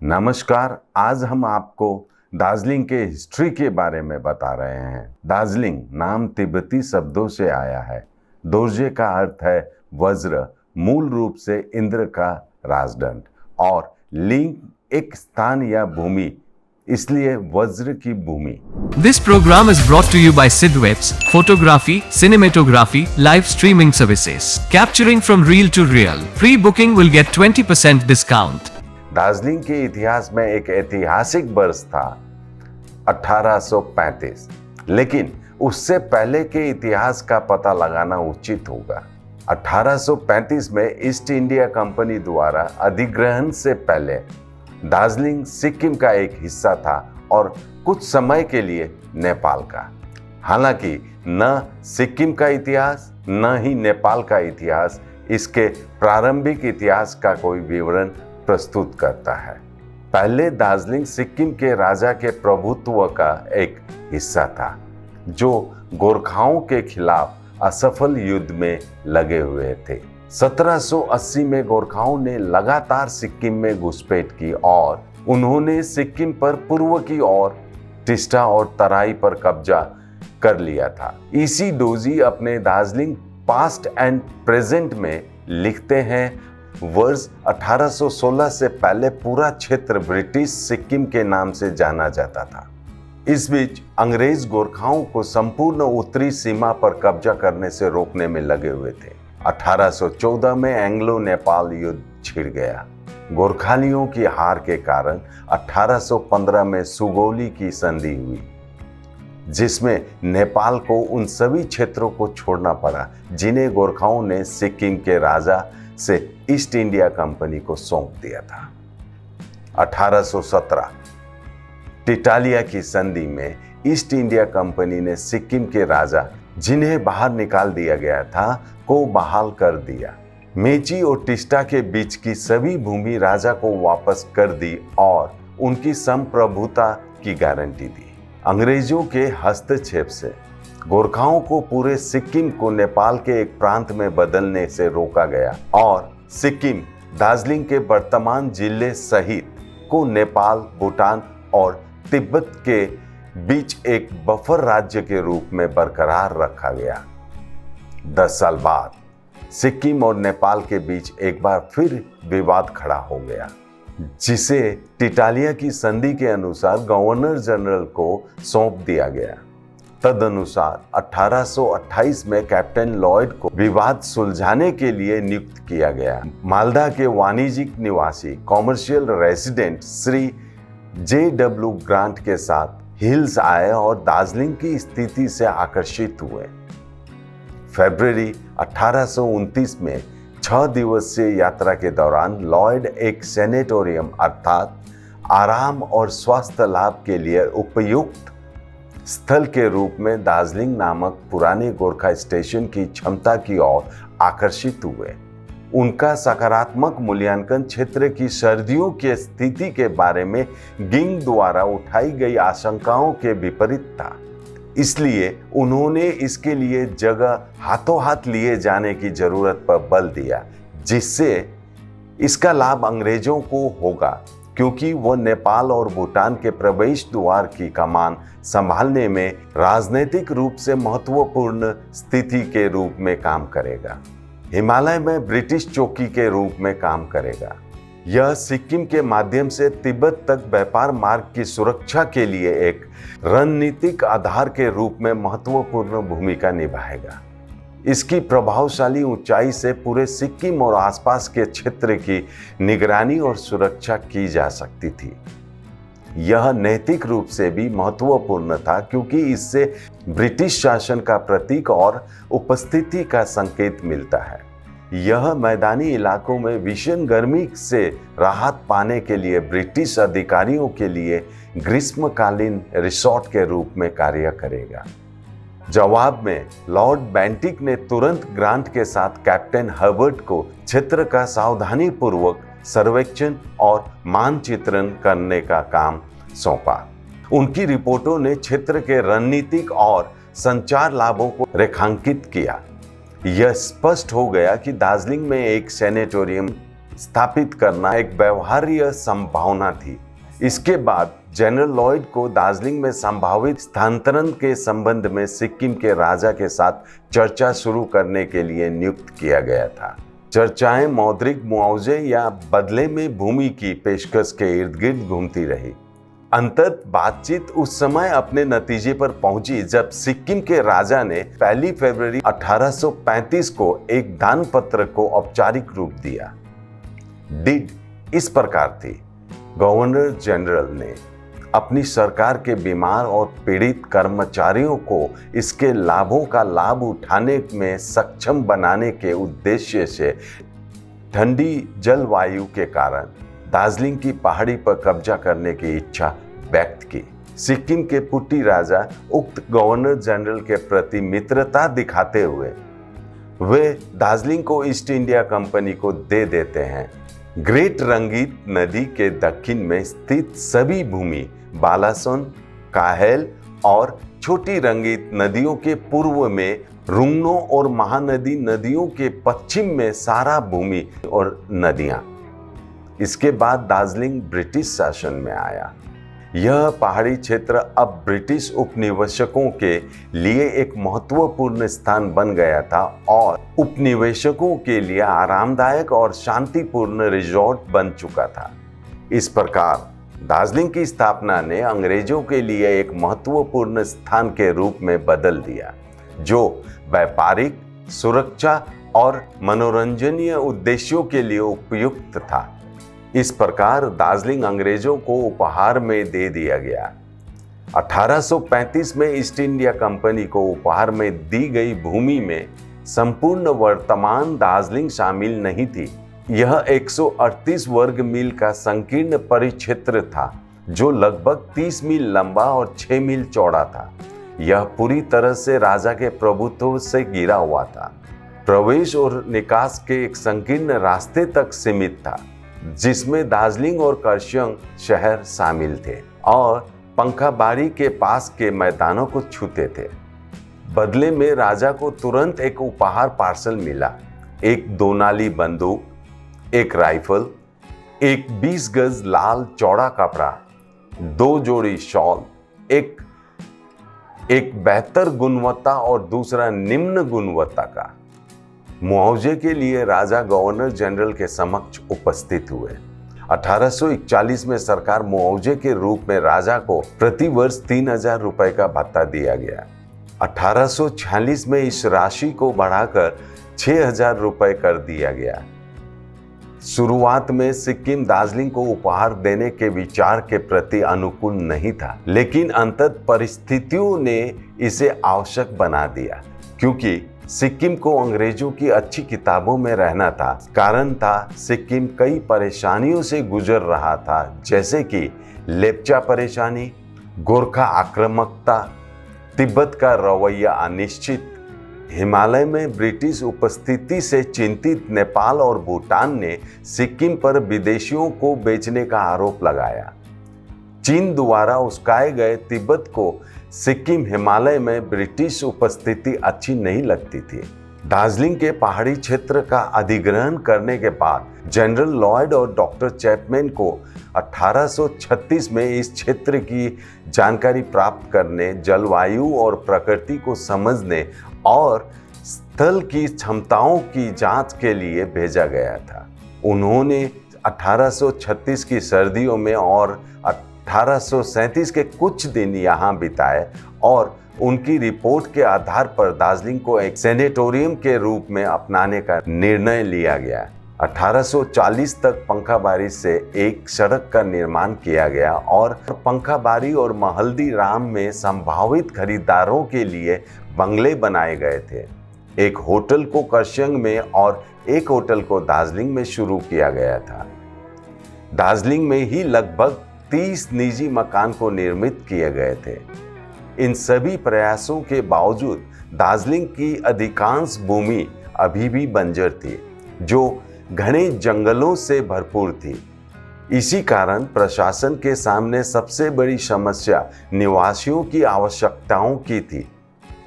नमस्कार। आज हम आपको दार्जिलिंग के हिस्ट्री के बारे में बता रहे हैं। दार्जिलिंग नाम तिब्बती शब्दों से आया है। दोर्जे का अर्थ है वज्र, मूल रूप से इंद्र का राजदंड, और लिंग एक स्थान या भूमि, इसलिए वज्र की भूमि। This program is brought to you by Sidwebs, photography, cinematography, live streaming services. Capturing from real to real. Pre-booking will get 20% discount. Darjeeling के इतिहास में एक ऐतिहासिक वर्ष था 1835, लेकिन उससे पहले के इतिहास का पता लगाना उचित होगा। 1835 में ईस्ट इंडिया कंपनी द्वारा अधिग्रहण से पहले दार्जिलिंग सिक्किम का एक हिस्सा था और कुछ समय के लिए नेपाल का। हालांकि न सिक्किम का इतिहास न ही नेपाल का इतिहास इसके प्रारंभिक इतिहास का कोई विवरण प्रस्तुत करता है। पहले दार्जिलिंग सिक्किम के राजा के प्रभुत्व का एक हिस्सा था, जो गोरखाओं के खिलाफ असफल युद्ध में लगे हुए थे। 1780 में गोरखाओं ने लगातार सिक्किम में घुसपैठ की और उन्होंने सिक्किम पर पूर्व की ओर टिस्टा और तराई पर कब्जा कर लिया था। इसी डोजी अपने दार्जिलिंग पास्ट एंड प्रेजेंट में लिखते हैं, वर्ष 1816 से पहले पूरा क्षेत्र ब्रिटिश सिक्किम के नाम से जाना जाता था। इस बीच अंग्रेज गोरखाओं को संपूर्ण उत्तरी सीमा पर कब्जा करने से रोकने में लगे हुए थे। 1814 में एंग्लो नेपाल युद्ध छिड़ गया। गोरखालियों की हार के कारण 1815 में सुगौली की संधि हुई, जिसमें नेपाल को उन सभी क्षेत्रों को छोड़ना पड़ा जिन्हें गोरखाओं ने सिक्किम के राजा से ईस्ट इंडिया कंपनी को सौंप दिया था। 1817 टिटालिया की संधि में ईस्ट इंडिया कंपनी ने सिक्किम के राजा, जिन्हें बाहर निकाल दिया गया था, को बहाल कर दिया। मेची और टिस्टा के बीच की सभी भूमि राजा को वापस कर दी और उनकी संप्रभुता की गारंटी दी। अंग्रेजों के हस्तक्षेप से गोरखाओं को पूरे सिक्किम को नेपाल के एक प्रांत में बदलने से रोका गया और सिक्किम दार्जिलिंग के वर्तमान जिले सहित को नेपाल, भूटान और तिब्बत के बीच एक बफर राज्य के रूप में बरकरार रखा गया। 10 साल बाद सिक्किम और नेपाल के बीच एक बार फिर विवाद खड़ा हो गया, जिसे टिटालिया की संधि के अनुसार गवर्नर जनरल को सौंप दिया गया। तदनुसार 1828 में कैप्टन लॉयड को विवाद सुलझाने के लिए नियुक्त किया गया। मालदा के वाणिज्यिक निवासी commercial resident Shri JW grant के साथ हिल्स आए और दार्जिलिंग की स्थिति से आकर्षित हुए। फरवरी 1829 में 6 दिवसीय यात्रा के दौरान लॉयड एक सैनिटोरियम अर्थात आराम और स्वास्थ्य लाभ के लिए उपयुक्त स्थल के रूप में दार्जिलिंग नामक पुराने गोरखा स्टेशन की क्षमता की ओर आकर्षित हुए। उनका सकारात्मक मूल्यांकन क्षेत्र की सर्दियों की स्थिति के बारे में गिंग द्वारा उठाई गई आशंकाओं के विपरीत था, इसलिए उन्होंने इसके लिए जगह हाथों हाथ लिए जाने की जरूरत पर बल दिया, जिससे इसका लाभ अंग्रेजों को होगा, क्योंकि वह नेपाल और भूटान के प्रवेश द्वार की कमान संभालने में राजनीतिक रूप से महत्वपूर्ण स्थिति के रूप में काम करेगा। हिमालय में ब्रिटिश चौकी के रूप में काम करेगा। यह सिक्किम के माध्यम से तिब्बत तक व्यापार मार्ग की सुरक्षा के लिए एक रणनीतिक आधार के रूप में महत्वपूर्ण भूमिका निभाएगा। इसकी प्रभावशाली ऊंचाई से पूरे सिक्किम और आसपास के क्षेत्र की निगरानी और सुरक्षा की जा सकती थी। यह नैतिक रूप से भी महत्वपूर्ण था, क्योंकि इससे ब्रिटिश शासन का प्रतीक और उपस्थिति का संकेत मिलता है। यह मैदानी इलाकों में भीषण गर्मी से राहत पाने के लिए ब्रिटिश अधिकारियों के लिए ग्रीष्मकालीन रिसोर्ट के रूप में कार्य करेगा। जवाब में लॉर्ड बेंटिक ने तुरंत ग्रांट के साथ कैप्टन हर्बर्ट को क्षेत्र का सावधानीपूर्वक सर्वेक्षण और मानचित्रण करने का काम सौंपा। उनकी रिपोर्टों ने क्षेत्र के रणनीतिक और संचार लाभों को रेखांकित किया। यह स्पष्ट हो गया कि दार्जिलिंग में एक सैनिटोरियम स्थापित करना एक व्यवहार्य संभावना थी। इसके बाद जनरल लॉयड को दार्जिलिंग में संभावित स्थानांतरण के संबंध में सिक्किम के राजा के साथ चर्चा शुरू करने के लिए नियुक्त किया गया था। चर्चाएं मौद्रिक मुआवजे या बदले में भूमि की पेशकश के इर्द गिर्द घूमती रही। अंततः बातचीत उस समय अपने नतीजे पर पहुंची जब सिक्किम के राजा ने 1 फरवरी 1835 को एक दान पत्र को औपचारिक रूप दिया। डीड इस प्रकार थी। गवर्नर जनरल ने अपनी सरकार के बीमार और पीड़ित कर्मचारियों को इसके लाभों का लाभ उठाने में सक्षम बनाने के उद्देश्य से ठंडी जलवायु के कारण दार्जिलिंग की पहाड़ी पर कब्जा करने की इच्छा व्यक्त की। सिक्किम के पुट्टी राजा उक्त गवर्नर जनरल के प्रति मित्रता दिखाते हुए वे दार्जिलिंग को ईस्ट इंडिया कंपनी को दे देते हैं। ग्रेट रंगीत नदी के दक्षिण में स्थित सभी भूमि, बालासोन, काहेल और छोटी रंगीत नदियों के पूर्व में रुंगनो और महानदी नदियों के पश्चिम में सारा भूमि और नदियां। इसके बाद दार्जिलिंग ब्रिटिश शासन में आया। यह पहाड़ी क्षेत्र अब ब्रिटिश उपनिवेशकों के लिए एक महत्वपूर्ण स्थान बन गया था और उपनिवेशकों के लिए आरामदायक और शांतिपूर्ण रिजॉर्ट बन चुका था। इस प्रकार दार्जिलिंग की स्थापना ने अंग्रेजों के लिए एक महत्वपूर्ण स्थान के रूप में बदल दिया, जो व्यापारिक, सुरक्षा और मनोरंजनीय उद्देश्यों के लिए उपयुक्त था। इस प्रकार दार्जिलिंग अंग्रेजों को उपहार में दे दिया गया। 1835 में ईस्ट इंडिया कंपनी को उपहार में दी गई भूमि में संपूर्ण वर्तमान दार्जिलिंग शामिल नहीं थी। यह 138 वर्ग मील का संकीर्ण परिक्षेत्र था, जो लगभग 30 मील लंबा और 6 मील चौड़ा था। यह पूरी तरह से राजा के प्रभुत्व से घिरा हुआ था। प्रवेश और निकास के एक संकीर्ण रास्ते तक सीमित था, जिसमें दार्जिलिंग और कर्सियंग शहर शामिल थे और पंखाबाड़ी के पास के मैदानों को छूते थे। बदले में राजा को तुरंत एक उपहार पार्सल मिला, एक 2 नाली बंदूक, एक राइफल, एक 20 गज लाल चौड़ा कपड़ा, 2 जोड़ी शॉल, एक बेहतर गुणवत्ता और दूसरा निम्न गुणवत्ता का। मुआवजे के लिए राजा गवर्नर जनरल के समक्ष उपस्थित हुए। 1841 में सरकार मुआवजे के रूप में राजा को प्रति वर्ष 3000 रुपए का भत्ता दिया गया। 1846 में इस राशि को बढ़ाकर 6000 रुपए कर दिया गया। शुरुआत में सिक्किम दार्जिलिंग को उपहार देने के विचार के प्रति अनुकूल नहीं था, लेकिन अंततः परिस्थितियों ने इसे आवश्यक बना दिया, क्योंकि सिक्किम को अंग्रेजों की अच्छी किताबों में रहना था। कारण था सिक्किम कई परेशानियों से गुजर रहा था, जैसे कि लेप्चा परेशानी, गोरखा आक्रामकता, तिब्बत का रवैया अनिश्चित, हिमालय में ब्रिटिश उपस्थिति से चिंतित नेपाल और भूटान ने सिक्किम पर विदेशियों को बेचने का आरोप लगाया। चीन द्वारा उस्काए गए तिब्बत को सिक्किम हिमालय में ब्रिटिश उपस्थिति अच्छी नहीं लगती थी। दार्जिलिंग के पहाड़ी क्षेत्र का अधिग्रहण करने के बाद जनरल लॉयड और डॉक्टर चैपमैन को 1836 में इस क्षेत्र की जानकारी प्राप्त करने, जलवायु और प्रकृति को समझने और स्थल की क्षमताओं की जांच के लिए भेजा गया था। उन्होंने 1836 की सर्दियों में और 1837 के कुछ दिन यहाँ बिताए और उनकी रिपोर्ट के आधार पर दार्जिलिंग को एक सेनेटोरियम के रूप में अपनाने का निर्णय लिया गया। 1840 तक पंखाबारी से एक सड़क का निर्माण किया गया और पंखाबारी और महल्दी राम में संभावित खरीदारों के लिए बंगले बनाए गए थे। एक होटल को कर्सियंग में और एक होटल को दार्जिलिंग में शुरू किया गया था। दार्जिलिंग में ही लगभग 30 निजी मकान को निर्मित किए गए थे। इन सभी प्रयासों के बावजूद दार्जिलिंग की अधिकांश भूमि अभी भी बंजर थी, जो घने जंगलों से भरपूर थी। इसी कारण प्रशासन के सामने सबसे बड़ी समस्या निवासियों की आवश्यकताओं की थी।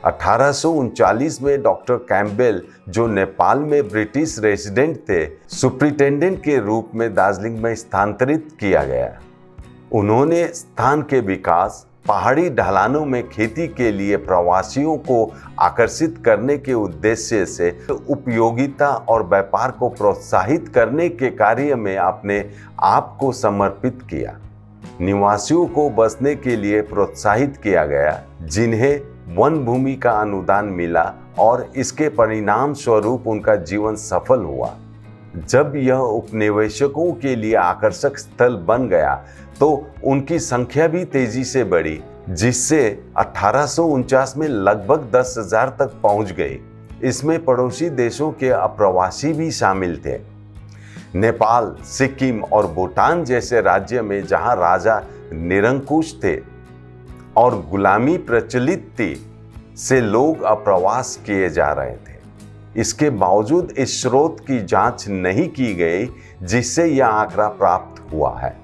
1839 में डॉक्टर कैम्पबेल, जो नेपाल में ब्रिटिश रेजिडेंट थे, सुप्रिंटेंडेंट के रूप में दार्जिलिंग में स्थानांतरित किया गया। उन्होंने स्थान के विकास, पहाड़ी ढलानों में खेती के लिए प्रवासियों को आकर्षित करने के उद्देश्य से उपयोगिता और व्यापार को प्रोत्साहित करने के कार्य में अपने आप को समर्पित किया। निवासियों को बसने के लिए प्रोत्साहित किया गया, जिन्हें वन भूमि का अनुदान मिला और इसके परिणाम स्वरूप उनका जीवन सफल हुआ। जब यह उपनिवेशकों के लिए आकर्षक स्थल बन गया तो उनकी संख्या भी तेजी से बढ़ी, जिससे 1849 में लगभग 10,000 तक पहुंच गई। इसमें पड़ोसी देशों के अप्रवासी भी शामिल थे। नेपाल, सिक्किम और भूटान जैसे राज्य में जहां राजा निरंकुश थे और गुलामी प्रचलित थी, से लोग अप्रवास किए जा रहे थे। इसके बावजूद इस स्रोत की जांच नहीं की गई जिससे यह आंकड़ा प्राप्त हुआ है।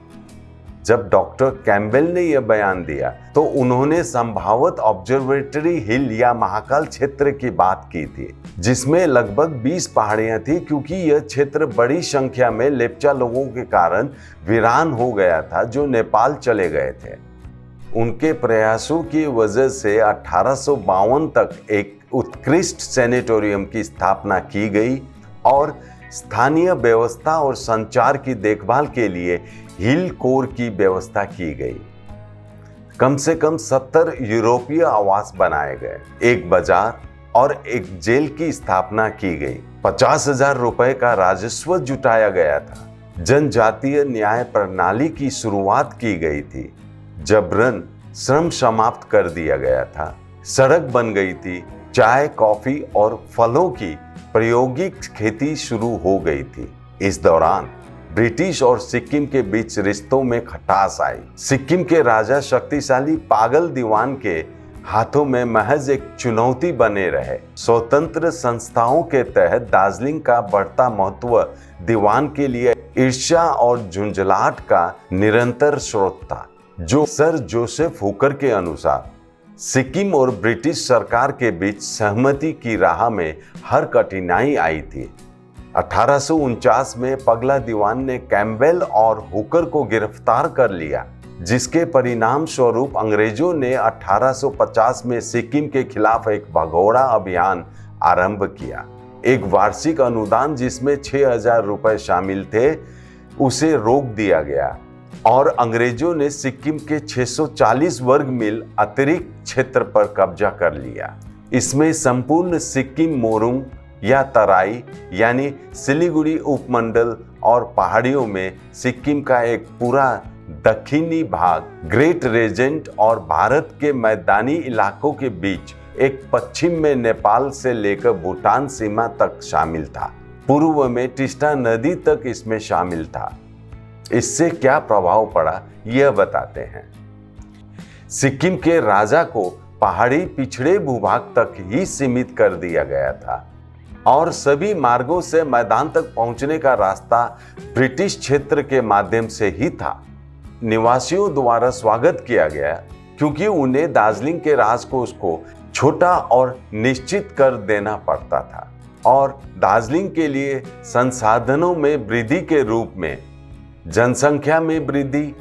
जब डॉक्टर कैम्पबेल ने यह बयान दिया तो उन्होंने संभावित ऑब्जर्वेटरी हिल या महाकाल क्षेत्र की बात की थी, जिसमें लगभग 20 पहाड़ियां थी, क्योंकि यह क्षेत्र बड़ी संख्या में लेप्चा लोगों के कारण वीरान हो गया था जो नेपाल चले गए थे। उनके प्रयासों की वजह से 1852 तक एक उत्कृष्ट सैनिटोरियम की स्थापना की गई और स्थानीय व्यवस्था और संचार की देखभाल के लिए हिल कोर की व्यवस्था की गई। कम से कम 70 यूरोपीय आवास बनाए गए, एक बाजार और एक जेल की स्थापना की गई। 50,000 रुपए का राजस्व जुटाया गया था। जनजातीय न्याय प्रणाली की शुरुआत की गई थी। जबरन श्रम समाप्त कर दिया गया था। सड़क बन गई थी। चाय, कॉफी और फलों की प्रायोगिक खेती शुरू हो गई थी। इस दौरान ब्रिटिश और सिक्किम के बीच रिश्तों में खटास आई। सिक्किम के राजा शक्तिशाली पागल दीवान के हाथों में महज एक चुनौती बने रहे। स्वतंत्र संस्थाओं के तहत दार्जिलिंग का बढ़ता महत्व दीवान के लिए ईर्ष्या और झुंझलाहट का निरंतर स्रोत था, जो सर जोसेफ हुकर के अनुसार सिक्किम और ब्रिटिश सरकार के बीच सहमति की राह में हर कठिनाई आई थी। 1849 में पगला दीवान ने कैम्पबेल और हुकर को गिरफ्तार कर लिया, जिसके परिणाम स्वरूप अंग्रेजों ने 1850 में सिक्किम के खिलाफ एक भगोड़ा अभियान आरंभ किया। एक वार्षिक अनुदान जिसमें 6,000 रुपए शामिल थे, उसे रोक दिया गया और अंग्रेजों ने सिक्किम के 640 वर्ग मील अतिरिक्त क्षेत्र पर कब्जा कर लिया। इसमें संपूर्ण सिक्किम मोरुंग या तराई यानी सिलीगुड़ी उपमंडल और पहाड़ियों में सिक्किम का एक पूरा दक्षिणी भाग, ग्रेट रीजेंट और भारत के मैदानी इलाकों के बीच एक पश्चिम में नेपाल से लेकर भूटान सीमा तक शामिल था। पूर्व में टिस्टा नदी तक इसमें शामिल था। इससे क्या प्रभाव पड़ा यह बताते हैं। सिक्किम के राजा को पहाड़ी पिछड़े भूभाग तक ही सीमित कर दिया गया था और सभी मार्गों से मैदान तक पहुंचने का रास्ता ब्रिटिश क्षेत्र के माध्यम से ही था। निवासियों द्वारा स्वागत किया गया क्योंकि उन्हें दार्जिलिंग के राजकोष को छोटा और निश्चित कर देना पड़ता था और दार्जिलिंग के लिए संसाधनों में वृद्धि के रूप में जनसंख्या में वृद्धि,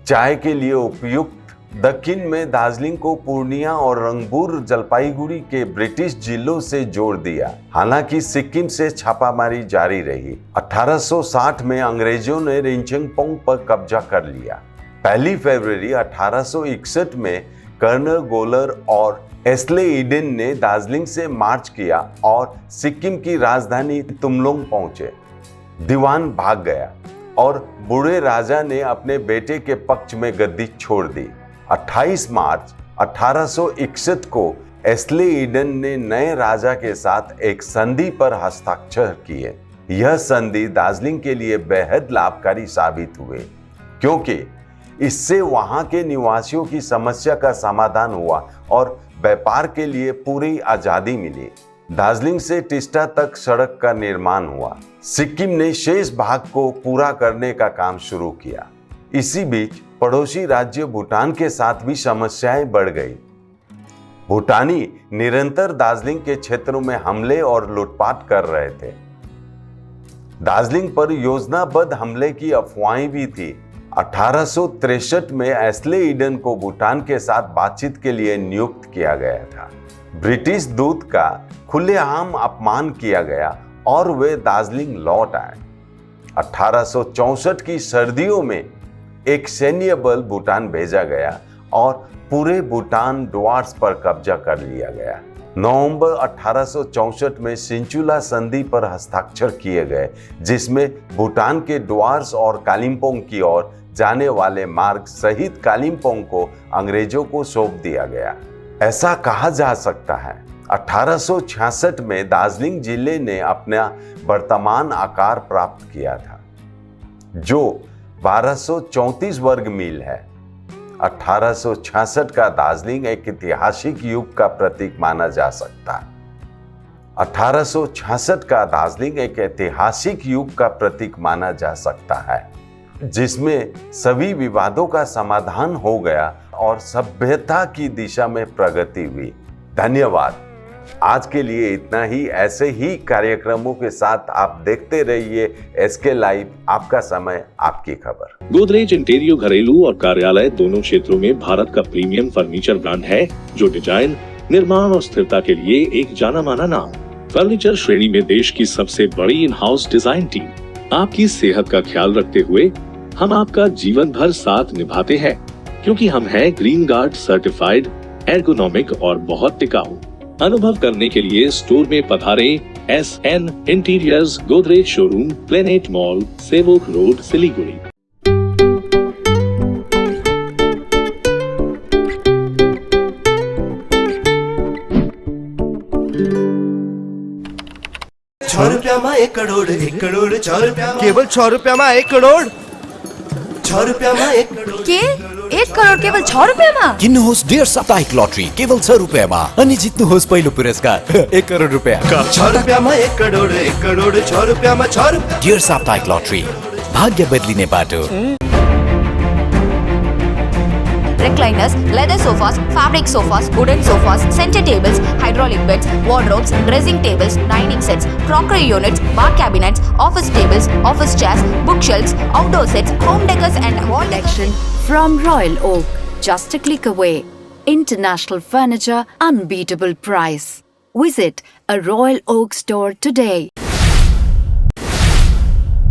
चाय के लिए उपयुक्त दक्षिण में दार्जिलिंग को पूर्णिया और रंगपुर जलपाईगुड़ी के ब्रिटिश जिलों से जोड़ दिया। हालांकि सिक्किम से छापामारी जारी रही। 1860 में अंग्रेजों ने रिंचेंगपोंग पर कब्जा कर लिया। 1 फरवरी 1861 में कर्नल गोलर और एस्ले ईडन ने दार्जिलिंग से मार्च किया और सिक्किम की राजधानी तुमलोंग पहुंचे। दीवान भाग गया और बूढ़े राजा ने अपने बेटे के पक्ष में गद्दी छोड़ दी। 28 मार्च 1861 को एस्ले ईडन ने नए राजा के साथ एक संधि पर हस्ताक्षर किए। यह संधि दार्जिलिंग के लिए बेहद लाभकारी साबित हुए क्योंकि इससे वहां के निवासियों की समस्या का समाधान हुआ और व्यापार के लिए पूरी आजादी मिली। दार्जिलिंग से टिस्टा तक सड़क का निर्माण हुआ। सिक्किम ने शेष भाग को पूरा करने का काम शुरू किया। इसी बीच पड़ोसी राज्य भूटान के साथ भी समस्याएं बढ़ गई। भूटानी निरंतर दार्जिलिंग के क्षेत्रों में हमले और लूटपाट कर रहे थे। दार्जिलिंग पर योजनाबद्ध हमले की अफवाहें भी थी। 1863 में एस्ले ईडन को भूटान के साथ बातचीत के लिए नियुक्त किया गया था। ब्रिटिश दूत का खुलेआम अपमान किया गया और वे दार्जिलिंग लौट आए। 1864 की सर्दियों में एक सैन्य बल भूटान भेजा गया और पूरे भूटान डुआर्स पर कब्जा कर लिया गया। नवंबर 1864 में सिंचुला संधि पर हस्ताक्षर किए गए, जिसमें भूटान के डुआर्स और कालिम्पोंग की ओर जाने वाले मार्ग सहित कालिम्पोंग को अंग्रेजों को सौंप दिया गया। ऐसा कहा जा सकता है 1866 में दार्जिलिंग जिले ने अपना वर्तमान आकार प्राप्त किया था, जो 1234 वर्ग मील है। 1866 का दार्जिलिंग एक ऐतिहासिक युग का प्रतीक माना जा सकता है। 1866 का दार्जिलिंग एक ऐतिहासिक युग का प्रतीक माना जा सकता है, जिसमें सभी विवादों का समाधान हो गया और सभ्यता की दिशा में प्रगति हुई। धन्यवाद। आज के लिए इतना ही। ऐसे ही कार्यक्रमों के साथ आप देखते रहिए एसके लाइव, आपका समय आपकी खबर। गोदरेज इंटीरियो घरेलू और कार्यालय दोनों क्षेत्रों में भारत का प्रीमियम फर्नीचर ब्रांड है, जो डिजाइन, निर्माण और स्थिरता के लिए एक जाना माना नाम। फर्नीचर श्रेणी में देश की सबसे बड़ी इन हाउस डिजाइन टीम। आपकी सेहत का ख्याल रखते हुए हम आपका जीवन भर साथ निभाते हैं, क्योंकि हम हैं ग्रीन गार्ड सर्टिफाइड, एर्गोनॉमिक और बहुत टिकाऊ। अनुभव करने के लिए स्टोर में पधारें। SN interiors, Godrej showroom, planet mall, Sevoke road, Siliguri. ₹6 1 crore 1 crore ₹6 केवल ₹6 1 करोड़ ₹6 1 करोड़ के 1 करोड केवल ₹6 किन्नुहोस् डेढ साप्ताहिक लटरी केवल ₹6 अनि जित्नुहोस् पहिलो पुरस्कार ₹1 करोड ₹6 1 करोड़ 1 करोड़ ₹6 डेढ साप्ताहिक लटरी, भाग्य बदलिने बाटो। Recliners, leather sofas, fabric sofas, wooden sofas, center tables, hydraulic beds, wardrobes, dressing tables, dining sets, crockery units, bar cabinets, office tables, office chairs, bookshelves, outdoor sets, home decors and wall Collection from Royal Oak. Just a click away. International furniture, unbeatable price. Visit a Royal Oak store today.